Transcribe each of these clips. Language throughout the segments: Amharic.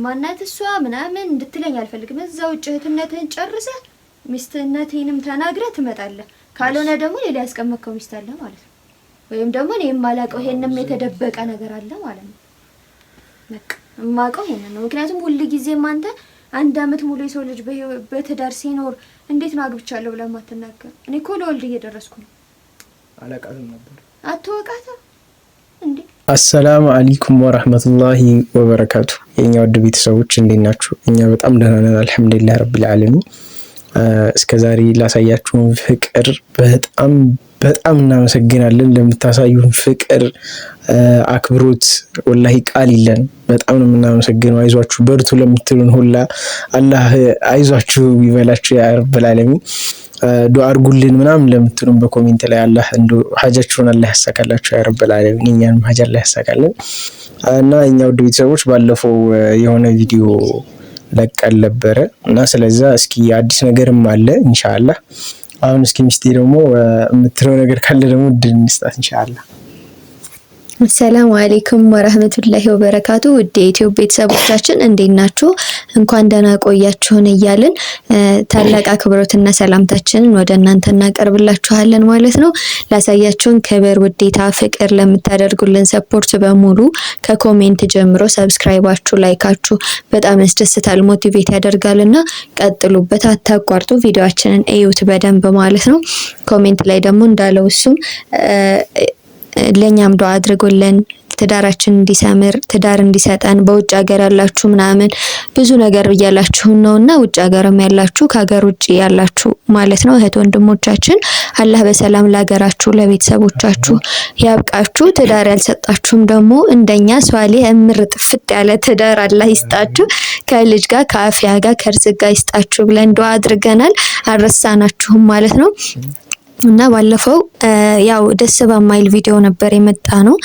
ማናት እሷ ምናምን እንድትለኝ አልፈልግም። እዛው እህትነትህን ጨርሰህ ሚስትነቴንም ተናግረህ ትመጣለህ። ካልሆነ ደግሞ ሌላ ያስቀመጥከው ሚስት አለ ማለት ነው። ወይም ደግሞ እኔ የማላውቀው ይሄንም የተደበቀ ነገር አለ ማለት ነው። በቃ የማውቀው ይሄንን ነው። ምክንያቱም ሁሉ ጊዜም አንተ አንድ አመት ሙሉ የሰው ልጅ በትዳር ሲኖር እንዴት ነው አግብቻለሁ ብለህ ማትናገር? እኔ እኮ ለወልድ እየደረስኩ ነው። አላውቃትም ነበር። አትወቃትም እንዴ? አሰላሙ አለይኩም ወራህመቱላሂ ወበረካቱ። የኛ ውድ ቤተሰቦች እንዴት ናችሁ? እኛ በጣም ደህና ነን አልሐምዱሊላህ ረቢል ዓለሚን። እስከዛሬ ላሳያችሁን ፍቅር በጣም እናመሰግናለን። ለምታሳዩን ፍቅር አክብሮት ወላሂ ቃል የለን። በጣም ነው የምናመሰግነው። አይዟችሁ በርቱ ለምትሉን ሁላ አላህ አይዟችሁ ይበላችሁ ያ ረብል ዓለሚን። ዱአ አድርጉልን ምናምን ለምትሉን በኮሜንት ላይ አላህ እንደው ሀጃችሁን አላህ ያሳካላችሁ ያ ረብል ዓለሚን። እኛንም ሀጃ አላህ ያሳካልን እና እኛ ውድ ቤተሰቦች ባለፈው የሆነ ቪዲዮ ለቀን ነበረ እና ስለዛ እስኪ አዲስ ነገርም አለ ኢንሻአላህ። አሁን እስኪ ሚስቴ ደግሞ የምትለው ነገር ካለ ደግሞ እድል እንስጣት ኢንሻአላህ። ሰላም አለይኩም ወራህመቱላሂ ወበረካቱ። ውድ የኢትዮ ቤተሰቦቻችን እንዴት ናችሁ? እንኳን ደህና ቆያችሁን እያልን ታላቅ አክብሮትና ሰላምታችንን ወደ እናንተ እናቀርብላችኋለን ማለት ነው። ላሳያችሁን ክብር፣ ውዴታ፣ ፍቅር ለምታደርጉልን ሰፖርት በሙሉ ከኮሜንት ጀምሮ ሰብስክራይባችሁ፣ ላይካችሁ በጣም ያስደስታል፣ ሞቲቬት ያደርጋልና ቀጥሉበት፣ አታቋርጡ፣ ቪዲዮአችንን እዩት በደንብ ማለት ነው። ኮሜንት ላይ ደግሞ እንዳለው እሱም ለኛም ዱአ አድርጉልን ትዳራችን እንዲሰምር ትዳር እንዲሰጠን። በውጭ ሀገር ያላችሁ ምናምን ብዙ ነገር እያላችሁ ነውና ውጭ ሀገርም ያላችሁ ከሀገር ውጭ ያላችሁ ማለት ነው እህት ወንድሞቻችን አላህ በሰላም ለሀገራችሁ ለቤተሰቦቻችሁ ያብቃችሁ። ትዳር ያልሰጣችሁም ደግሞ እንደኛ ሷሊህ እምርጥ ፍጥ ያለ ትዳር አላህ ይስጣችሁ። ከልጅ ጋር ከአፍያ ጋር ከርዝቅ ጋር ይስጣችሁ ብለን ዱአ አድርገናል። አልረሳናችሁም ማለት ነው። እና ባለፈው ያው ደስ በማይል ቪዲዮ ነበር የመጣ ነው።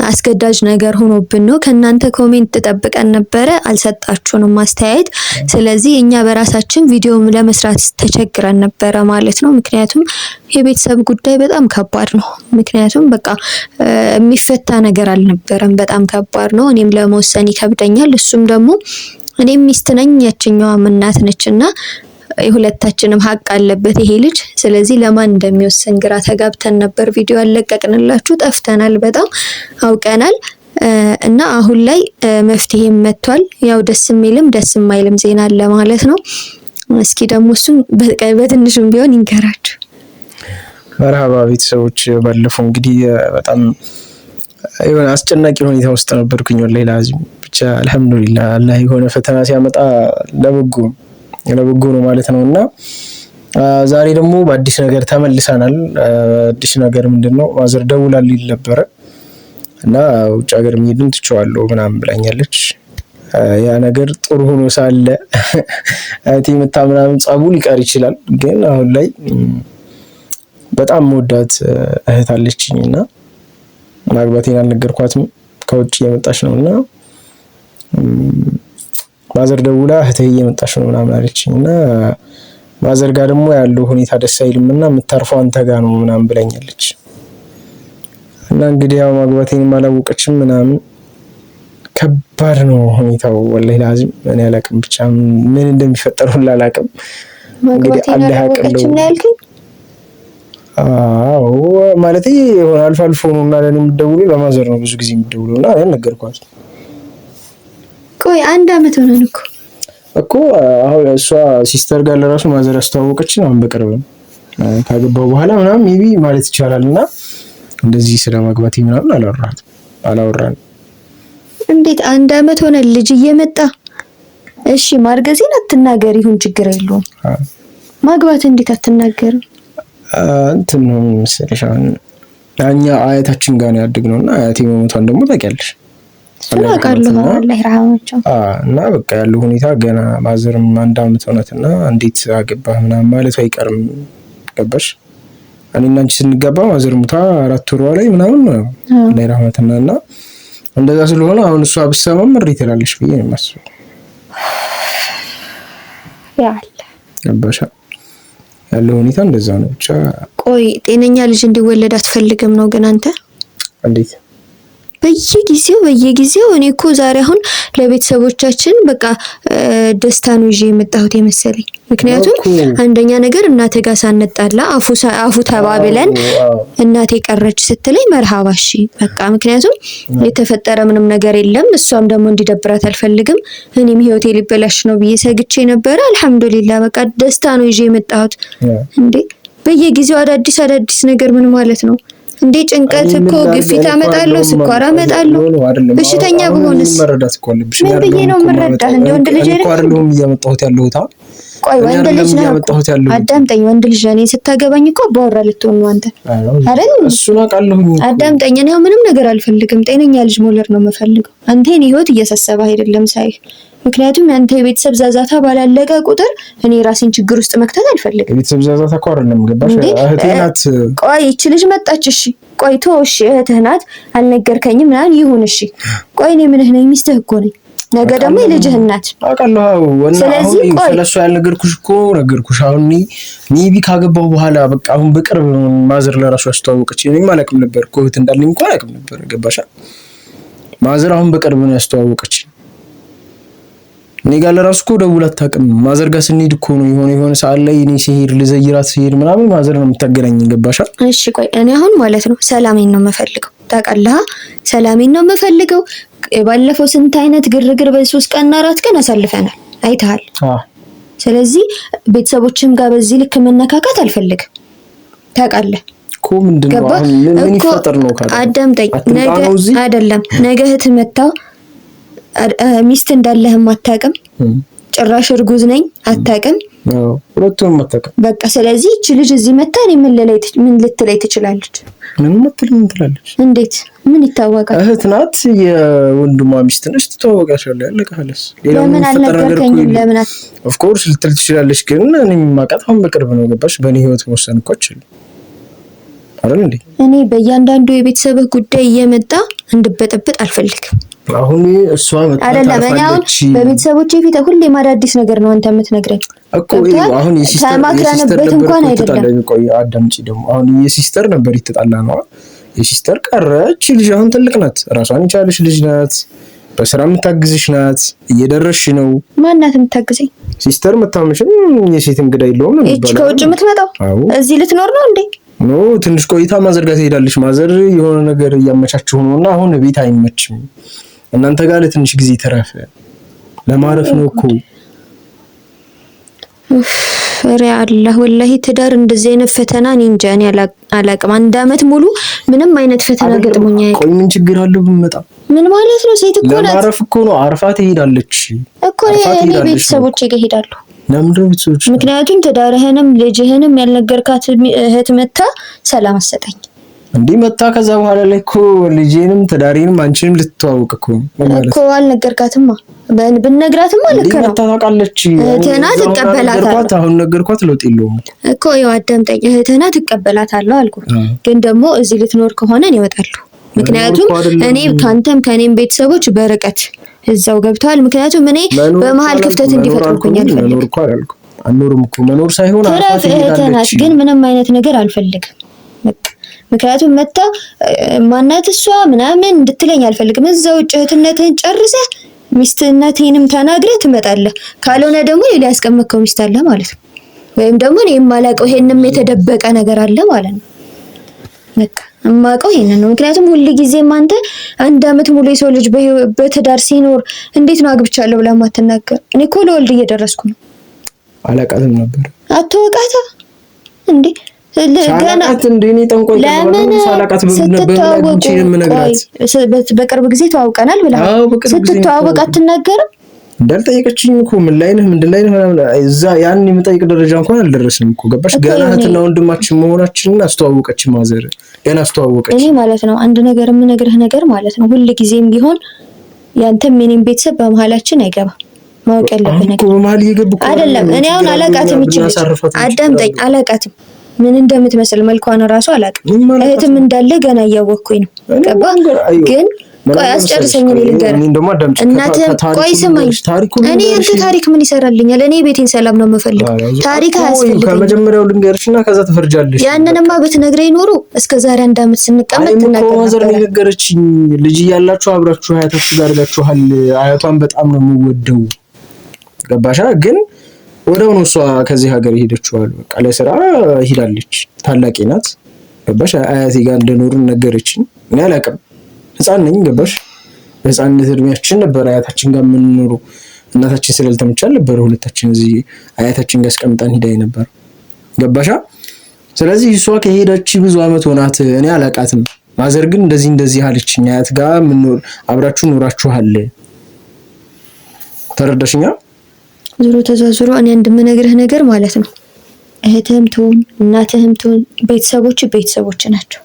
አስገዳጅ ነገር ሆኖብን ነው። ከናንተ ኮሜንት ተጠብቀን ነበረ፣ አልሰጣችሁንም አስተያየት። ስለዚህ እኛ በራሳችን ቪዲዮ ለመስራት ተቸግረን ነበረ ማለት ነው። ምክንያቱም የቤተሰብ ጉዳይ በጣም ከባድ ነው። ምክንያቱም በቃ የሚፈታ ነገር አልነበረም። በጣም ከባድ ነው። እኔም ለመወሰን ይከብደኛል። እሱም ደግሞ እኔም ሚስት ነኝ፣ ያችኛዋም እናት ነችና የሁለታችንም ሀቅ አለበት ይሄ ልጅ። ስለዚህ ለማን እንደሚወሰን ግራ ተጋብተን ነበር። ቪዲዮ ያለቀቅንላችሁ ጠፍተናል፣ በጣም አውቀናል። እና አሁን ላይ መፍትሄ መጥቷል። ያው ደስ የሚልም ደስ የማይልም ዜና አለ ማለት ነው። እስኪ ደግሞ እሱን በትንሹም ቢሆን ይንገራችሁ። መርሃባ ቤተሰቦች፣ ባለፈው እንግዲህ በጣም የሆነ አስጨናቂ ሁኔታ ውስጥ ነበርኩኝ ወላሂ ላዚም። ብቻ አልሐምዱሊላህ አላህ የሆነ ፈተና ሲያመጣ ለበጎ ነው ማለት ነውና ዛሬ ደግሞ በአዲስ ነገር ተመልሰናል። አዲስ ነገር ምንድነው? ማዘር ደውላልኝ ነበረ እና ውጭ ሀገር መሄድን ትቼዋለሁ ምናምን ብላኛለች። ያ ነገር ጥሩ ሆኖ ሳለ እህቴ መታ ምናምን ጸቡ ሊቀር ይችላል። ግን አሁን ላይ በጣም መወዳት እህት አለችኝና ማግባቴን አልነገርኳትም። ከውጭ የመጣች ነውና ማዘር ደውላ እህቴ እየመጣች ነው ምናምን አለችኝና ማዘር ጋር ደግሞ ያለው ሁኔታ ደስ አይልምና የምታርፈው አንተ ጋር ነው ምናምን ብላኛለች። እና እንግዲህ ያው ማግባቴን አላወቀችም ምናምን ከባድ ነው ሁኔታው ወላሂ ላዚም። እኔ አላቅም ብቻ ምን እንደሚፈጠር ሁላ አላቅም። እንግዲህ አላህ ያቀለው ማለት የሆነ አልፎ ነው እና ለኔ የምትደውለው ለማዘር ነው ብዙ ጊዜ የምትደውለው እና እኔ ነገርኳት። ቆይ አንድ አመት ሆነን እኮ አሁን እሷ ሲስተር ጋር ለራሱ ማዘር አስተዋወቀችን። አሁን በቅርብ ካገባው በኋላ ምናምን ሜቢ ማለት ይቻላልና እንደዚህ ስለማግባቴ ምናምን አላወራን። እንዴት አንድ አመት ሆነ ልጅ እየመጣ? እሺ ማርገዜን አትናገር ይሁን ችግር የለውም። ማግባት እንዴት አትናገር? እንትን ነው መሰለሽ አሁን እኛ አያታችን ጋር ነው ያደግነውና አያቴ መሞቷን ደግሞ ታውቂያለሽ። ስለቃለሁ አላህ ይርሐማቸው። እና በቃ ያለው ሁኔታ ገና ማዘርም አንድ አመት ሆነትና እንዴት አገባህ ምናምን ማለት አይቀርም። ገባሽ? እኔና አንቺ ስንገባ ማዘር ሙታ 4 ወሯ ላይ ምናምን ነው አላህ ይርሐማትና እና እንደዛ ስለሆነ አሁን እሷ ብትሰማም ምሪ ትላለሽ ብዬ ነው የማስበው። ገባሽ? ያለው ሁኔታ እንደዛ ነው ብቻ። ቆይ ጤነኛ ልጅ እንዲወለድ አትፈልግም ነው ግን አንተ? እንዴት በየጊዜው እኔ እኮ ዛሬ አሁን ለቤተሰቦቻችን በቃ ደስታ ነው ይዤ የመጣሁት የመሰለኝ። ምክንያቱም አንደኛ ነገር እናቴ ጋር ሳንጣላ አፉ ተባብለን እናቴ ቀረች ስትለኝ መርሃባ እሺ በቃ ምክንያቱም የተፈጠረ ምንም ነገር የለም። እሷም ደግሞ እንዲደብራት አልፈልግም። እኔም ህይወቴ ሊበላሽ ነው ብዬ ሰግቼ ነበረ። አልሐምዱሊላህ በቃ ደስታ ነው ይዤ የመጣሁት። እንዴ በየጊዜው አዳዲስ ነገር ምን ማለት ነው እንዴ? ጭንቀት እኮ ግፊት አመጣለሁ፣ ስኳር አመጣለሁ። በሽተኛ በሆነስ ምን ብዬ ነው የምረዳህ? እንደ ወንድ ልጅ አይደለም እያመጣሁት ያለሁት። ቆይ ወንድ ልጅ ነህ እኮ አዳምጠኝ። ወንድ ልጅ ነኝ ስታገባኝ እኮ ባወራ ልትሆን ነው አንተ አይደል? እሱን አውቃለሁኝ። አዳምጠኝ። እኔ ምንም ነገር አልፈልግም። ጤነኛ ልጅ መውለድ ነው የምፈልገው። አንተ የኔ ህይወት እያሳሰበህ አይደለም ሳይህ። ምክንያቱም ያንተ የቤተሰብ ዛዛታ ባላለቀ ቁጥር እኔ ራሴን ችግር ውስጥ መክተት አልፈልግም። የቤተሰብ ዛዛታ እኮ አይደለም ገባሽ? እህቴ ናት። ቆይ እቺ ልጅ መጣች። እሺ ቆይ እሺ እህትህ ናት አልነገርከኝም ምናምን ይሁን። እሺ ቆይ እኔ ምንህ ነኝ? ሚስትህ እኮ ነኝ። ነገ ደግሞ የልጅህ እናት አውቃለሁ። ስለዚህ ስለሱ ያልነገርኩሽ እኮ ነገርኩሽ። አሁን ሜቢ ካገባሁ በኋላ በቃ አሁን በቅርብ ማዘር ለራሱ ያስተዋወቀች። እኔም አላውቅም ነበር እኮ እህት እንዳለኝ እንኳን አላውቅም ነበር ገባሽ? ማዘር አሁን በቅርብ ነው ያስተዋወቀች። እኔ ጋር ለራሱ እኮ ደውላ አታውቅም። ማዘር ጋር ስንሄድ እኮ ነው የሆነ ሰዓት ላይ እኔ ሲሄድ ልዘይራት ሲሄድ ምናምን ማዘር ነው የምታገናኘኝ ገባሻ? እሺ ቆይ እኔ አሁን ማለት ነው ሰላሜን ነው የምፈልገው። ታውቃለህ? ሰላሜን ነው የምፈልገው። ባለፈው ስንት አይነት ግርግር በ3 ቀንና 4 ቀን አሳልፈናል አይተሃል። ስለዚህ ቤተሰቦችም ጋር በዚህ ልክ መነካካት አልፈልግም። ታውቃለህ እኮ ምንድነው አሁን ምን ይፈጠር ነው ካለ አዳምጠኝ። ነገ አይደለም ነገ እህት መጣው ሚስት እንዳለህም አታውቅም። ጭራሽ እርጉዝ ነኝ አታውቅም። ሁለቱንም አታውቅም። በቃ ስለዚህ እቺ ልጅ እዚህ መጣ እኔ ምን ልትለይ ትችላለች? ምን ትላለች? እንዴት ምን ይታወቃል? እህት ናት፣ የወንድሟ ሚስት ነች። ትተዋወቃለች። ያለቀህልስ ሌላ ምን ፈጠረ ነገር እኮ ለምን ኦፍ ኮርስ ልትል ትችላለች። ግን እኔ ማቃት አሁን በቅርብ ነው ገባሽ? በእኔ ህይወት መወሰን እኮ አይችልም አይደል እንዴ? እኔ በእያንዳንዱ የቤተሰብህ ጉዳይ እየመጣ እንድበጠብጥ አልፈልግም። አሁን እሷ አይደለም እኔ አሁን በቤተሰቦቼ ፊት ሁሌም አዳዲስ ነገር ነው አንተ የምትነግረኝ እኮ። አሁን ተማክረንበት እንኳን አይደለም። ቆይ አዳምጪ ደግሞ አሁን የሲስተር ነበር የተጣላ ነው። የሲስተር ቀረች ልጅ አሁን ትልቅ ናት፣ ራሷን የቻለች ልጅ ናት፣ በስራ የምታግዝሽ ናት፣ እየደረስሽ ነው። ማናት የምታግዘኝ? ሲስተር መታመሽም የሴት እንግዳ የለውም ነው እቺ ከውጭ የምትመጣው እዚህ ልትኖር ነው እንዴ? ኖ ትንሽ ቆይታ ማዘር ጋር ትሄዳለች። ማዘር የሆነ ነገር እያመቻቸው ነውና አሁን ቤት አይመችም። እናንተ ጋር ለትንሽ ጊዜ ተረፈ ለማረፍ ነው እኮ። ፈሪ አላህ ወላሂ ትዳር እንደዚህ አይነት ፈተና እኔ እንጃ እኔ አላቅም። 1 አመት ሙሉ ምንም አይነት ፈተና ገጥሞኝ አይደል? ቆይ ምን ችግር አለው ብንመጣ? ምን ማለት ነው? ሴት እኮ ናት። ለማረፍ እኮ ነው አርፋ ትሄዳለች እኮ። እኔ ቤተሰቦቼ ጋር እሄዳለሁ። ለምንድነው ቤተሰቦች? ምክንያቱም ትዳርህንም ልጅህንም ያልነገርካት እህት መታ ሰላም አሰጠኝ እንዴ መጣ። ከዛ በኋላ ላይ እኮ ልጄንም ትዳሬንም አንቺንም ልትተዋወቅ እኮ እኮ አልነገርካትማ። ብነግራትማ ልክ ነው። ታውቃለች። እህትና ትቀበላታለህ። አሁን ነገርኳት ለውጥ የለውም እኮ። ያው አዳምጠኝ። እህትና ትቀበላታለህ አልኩህ። ግን ደግሞ እዚህ ልትኖር ከሆነ እኔ እወጣለሁ። ምክንያቱም እኔ ካንተም ከኔም ቤተሰቦች በርቀት እዛው ገብተዋል። ምክንያቱም እኔ በመሀል ክፍተት እንዲፈጥሩልኝ አልፈልግም። መኖር እኮ አላልኩም። አንኖርም እኮ መኖር ሳይሆን አልፋት እህትናት ግን ምንም አይነት ነገር አልፈልግም። ምክንያቱም መጣ ማናት እሷ ምናምን እንድትለኝ አልፈልግም። እዛው እህትነትህን ጨርሰህ ሚስትነቴንም ተናግረህ ትመጣለህ። ካልሆነ ደግሞ ሌላ ያስቀመጥከው ሚስት አለ ማለት ነው። ወይም ደግሞ እኔ የማላውቀው ይሄንም የተደበቀ ነገር አለ ማለት ነው። በቃ የማውቀው ይሄንን ነው። ምክንያቱም ሁሉ ጊዜም አንተ 1 አመት ሙሉ የሰው ልጅ በትዳር ሲኖር እንዴት ነው አግብቻለሁ ብላ ማትናገር? እኔ እኮ ለወልድ እየደረስኩ ነው። አላውቃትም ነበር። አትወቃታ እንዴ? በቅርብ ጊዜ ተዋውቀናል ብላ ስትተዋወቅ አትናገርም? እንዳልጠየቀችኝ እኮ ምን ላይ ነህ ምንድን ላይ ነህ እዛ ያን የምጠይቅ ደረጃ እንኳን አልደረስንም እኮ ገባሽ? ገና እህትና ወንድማችን መሆናችንን አስተዋወቀች ማዘር። ገና አስተዋወቀች። እኔ ማለት ነው አንድ ነገር የምነግርህ ነገር ማለት ነው ሁሉ ጊዜም ቢሆን ያንተም የኔም ቤተሰብ በመሀላችን አይገባም። ማወቅ ያለብህ ነገር በመሀል እየገቡ አይደለም። እኔ አሁን አላውቃትም። ይችላል አዳምጠኝ። አላውቃትም ምን እንደምትመስል መልኳን ራሱ አላውቅም። እህትም እንዳለ ገና እያወቅኩኝ ነው ገባ? ግን ቆይ አስጨርሰኝ ልንገር። እናትህ ቆይ ስማኝ። እኔ አንተ ታሪክ ምን ይሰራልኛል? እኔ ቤቴን ሰላም ነው የምፈልገው። ታሪክ አያስፈልግም። ከመጀመሪያው ልንገርሽና ከዛ ትፈርጃለሽ። ያንንማ ብትነግረኝ ኖሮ እስከዛሬ 1 ዓመት ስንቀመጥ ትናገር ነበር። ነገረችኝ። ልጅ እያላችሁ አብራችሁ አያታችሁ ጋር ሄዳችኋል። አያቷን በጣም ነው የምወደው። ገባሻ? ግን ወደው ነው እሷ ከዚህ ሀገር ሄደችዋል። በቃ ለስራ ሄዳለች። ታላቄ ናት። ገባሽ? አያቴ ጋር እንደኖርን ነገረችኝ። እኔ አላውቅም። ህፃን ነኝ። ገባሽ? በህፃንነት እድሜያችን ነበር አያታችን ጋር የምንኖረው። እናታችን ስላልተመቻል ነበር ሁለታችን እዚህ አያታችን ጋር አስቀምጣን ሄዳይ ነበር። ገባሻ? ስለዚህ እሷ ከሄደች ብዙ አመት ሆናት። እኔ አላውቃትም። ማዘር ግን እንደዚህ አለችኝ። አያት ጋር ምን አብራችሁ ኖራችኋል። ተረዳሽኛ? ዙሮ ተዛዙሮ እኔ እንደምነግርህ ነገር ማለት ነው እህትህም ትሁን እናትህም ትሁን ቤተሰቦች ናቸው።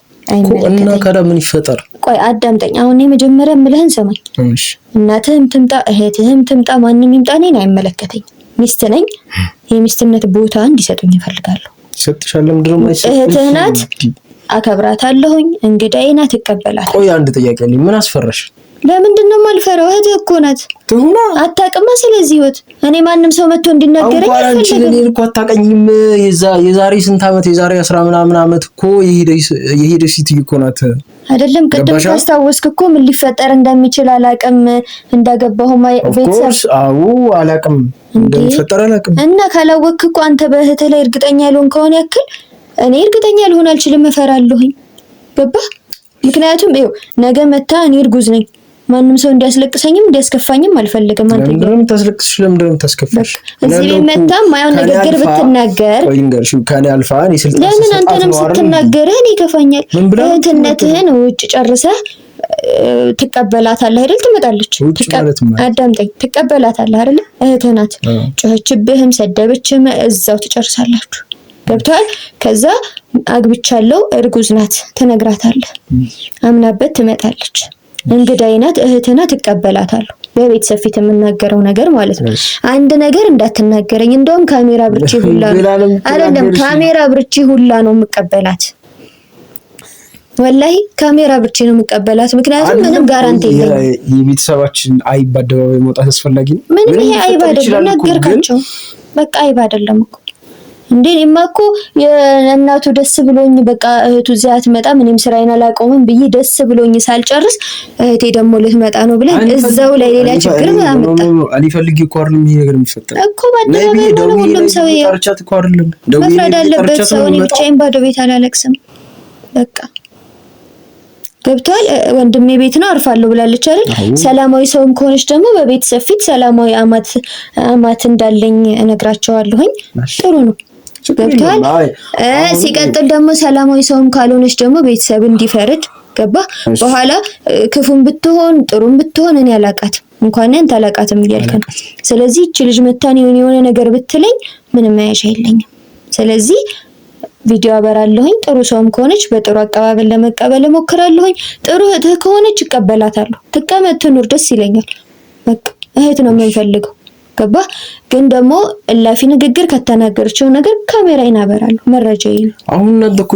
እና ካዳ ምን ይፈጠር? ቆይ አዳምጠኝ። አሁን መጀመሪያ የምልህን ሰማኝ። እሺ እናትህም ትምጣ እህትህም ትምጣ ማንንም ይምጣ እኔን አይመለከተኝ። ሚስት ነኝ። የሚስትነት ቦታ እንዲሰጡኝ እፈልጋለሁ። ሰጥሻለሁ። ምንድነው ማይሰጥ? እህትህ ናት፣ አከብራታለሁኝ። እንግዳዬ ናት፣ እቀበላለሁ። ቆይ አንድ ጥያቄ አለኝ። ምን አስፈራሽ? ለምንድነው የማልፈራው? እህትህ እኮ ናት። ትሁና አታውቅማ ስለዚህ ህይወት። እኔ ማንም ሰው መጥቶ እንዲናገረኝ አልፈልግም። እኔ እኮ አታውቅኝም። የዛሬ ስንት ዓመት የዛሬ 10 ምናምን ዓመት እኮ የሄደች ሴት እኮ ናት። አይደለም ቅድም ካስታወስክ እኮ ምን ሊፈጠር እንደሚችል አላውቅም። እንዳገባሁ ቤተሰብ አዎ አላውቅም፣ እንደሚፈጠር አላውቅም። እና ካላወቅክ እኮ አንተ በእህትህ ላይ እርግጠኛ ያልሆን ከሆነ ያክል እኔ እርግጠኛ ልሆን አልችልም። እፈራለሁኝ። ገባህ? ምክንያቱም ይኸው ነገ መታ እኔ እርጉዝ ነኝ። ማንም ሰው እንዲያስለቅሰኝም እንዲያስከፋኝም አልፈልግም። አንተ ለምን ታስለቅስሽ? ለምን ታስከፋሽ? እዚህ ላይ መታ ማየው ንግግር ብትናገር ወይ እንገርሽ ካኔ አልፋን ይስልጣ ለምን አንተንም ስትናገር እኔ ይከፋኛል። እህትነትህን ውጭ ጨርሰህ ትቀበላታለህ አይደል? ትመጣለች። አዳምጠኝ። ትቀበላታለህ አይደል? እህትህ ናት። ጮኸችብህም ሰደበችም እዛው ትጨርሳላችሁ። ገብቷል? ከዛ አግብቻለሁ እርጉዝ ናት ትነግራታለህ። አምናበት ትመጣለች። እንግዳዬ ናት እህትህ ናት እቀበላታለሁ። በቤተሰብ ፊት የምናገረው ነገር ማለት ነው። አንድ ነገር እንዳትናገረኝ። እንደውም ካሜራ ብርቺ ሁላ አይደለም ካሜራ ብርቺ ሁላ ነው የምቀበላት። ወላሂ ካሜራ ብርቺ ነው የምቀበላት። ምክንያቱም ምንም ጋራንቲ የለኝም። የቤተሰባችን አይብ አደባባይ መውጣት አስፈላጊ ነው። ምንም ይሄ አይብ አይደለም። ነገርካቸው በቃ አይብ አይደለም እኮ እንዴ እማኮ የእናቱ ደስ ብሎኝ በቃ እህቱ እዚያ አትመጣም እኔም ስራዬን አላቆምም ብዬ ደስ ብሎኝ ሳልጨርስ እህቴ ደግሞ ልትመጣ ነው ብለን እዛው ላይ ሌላ ችግር ማመጣ አልፈልግ እኮ አይደለም ይሄ ነገር የሚፈጠር እኮ ባደረገው ነው። ሁሉም ሰው ይቀርቻት እኮ አይደለም መፍረድ አለበት ሰው። እኔ ብቻዬን ባዶ ቤት አላለቅስም። በቃ ገብቷል። ወንድሜ ቤት ነው አርፋለሁ ብላለች አይደል? ሰላማዊ ሰውም ከሆነች ደግሞ በቤተሰብ ፊት ሰላማዊ አማት እንዳለኝ እነግራቸዋለሁኝ። ጥሩ ነው። ገብቷል። ሲቀጥል ደግሞ ሰላማዊ ሰውም ካልሆነች ደግሞ ቤተሰብ እንዲፈርድ ገባ። በኋላ ክፉም ብትሆን ጥሩም ብትሆን እኔ አላቃትም እንኳን አንተ አላቃትም እያልከን። ስለዚህ እቺ ልጅ መታን የሆነ ነገር ብትለኝ ምንም ማያሻ የለኝም። ስለዚህ ቪዲዮ አበራለሁኝ። ጥሩ ሰውም ከሆነች በጥሩ አቀባበል ለመቀበል እሞክራለሁኝ። ጥሩ እህትህ ከሆነች እቀበላታለሁ። ትቀመጥ ትኑር፣ ደስ ይለኛል። በቃ እህት ነው የምንፈልገው። ገባ። ግን ደግሞ እላፊ ንግግር ከተናገረችው ነገር ካሜራዬን አበራለሁ። መረጃዬ ነው። አሁን እናንተ እኮ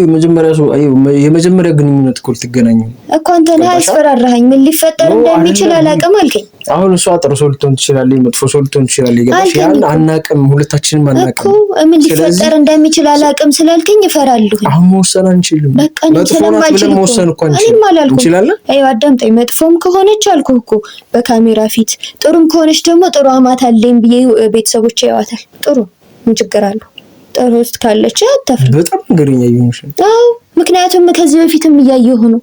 የመጀመሪያ ግንኙነት እኮ ልትገናኙ እኮ አንተ ነህ አስፈራራኸኝ። ምን ሊፈጠር እንደሚችል አላውቅም አልከኝ። አሁን እሷ ጥሩ ሰው ልትሆን ትችላለች፣ መጥፎ ሰው ልትሆን ትችላለች። ገባሽ? ያን አናውቅም፣ ሁለታችንም አናውቅም እኮ ምን ሊፈጠር እንደሚችል አላውቅም ስላልከኝ እፈራለሁ። አሁን መወሰን አንችልም። በቃ ስለማልችል መወሰን እኮ አንችልም። እንችላለን። አይ አዳምጠኝ። መጥፎም ከሆነች አልኩህ እኮ በካሜራ ፊት፣ ጥሩም ከሆነች ደግሞ ጥሩ አማት አለኝ ብዬ ቤተሰቦቼ ያዋታል። ጥሩ ምን ችግር አለው? ጥሩ ውስጥ ካለች አታፍር። በጣም ነገርኛ ይሆንሽ። አዎ ምክንያቱም ከዚህ በፊትም እያየሁ ነው።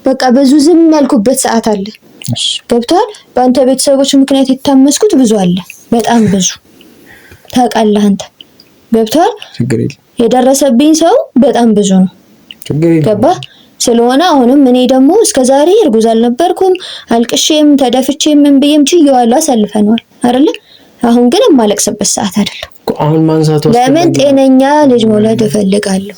በቃ ብዙ ዝም ያልኩበት ሰዓት አለ። ገብቷል። በአንተ ቤተሰቦች ምክንያት የታመስኩት ብዙ አለ፣ በጣም ብዙ ታውቃለህ አንተ። ገብቷል። ችግር የለም። የደረሰብኝ ሰው በጣም ብዙ ነው። ችግር የለም። ገባ ስለሆነ አሁንም እኔ ደግሞ እስከዛሬ እርጉዝ አልነበርኩም። አልቅሼም ተደፍቼም ምን ብዬም ችዬዋለሁ፣ አሳልፈነዋል አይደለ? አሁን ግን የማለቅስበት ሰዓት አይደለም። አሁን ማንሳቱ ለምን ጤነኛ ልጅ መውለድ እፈልጋለሁ።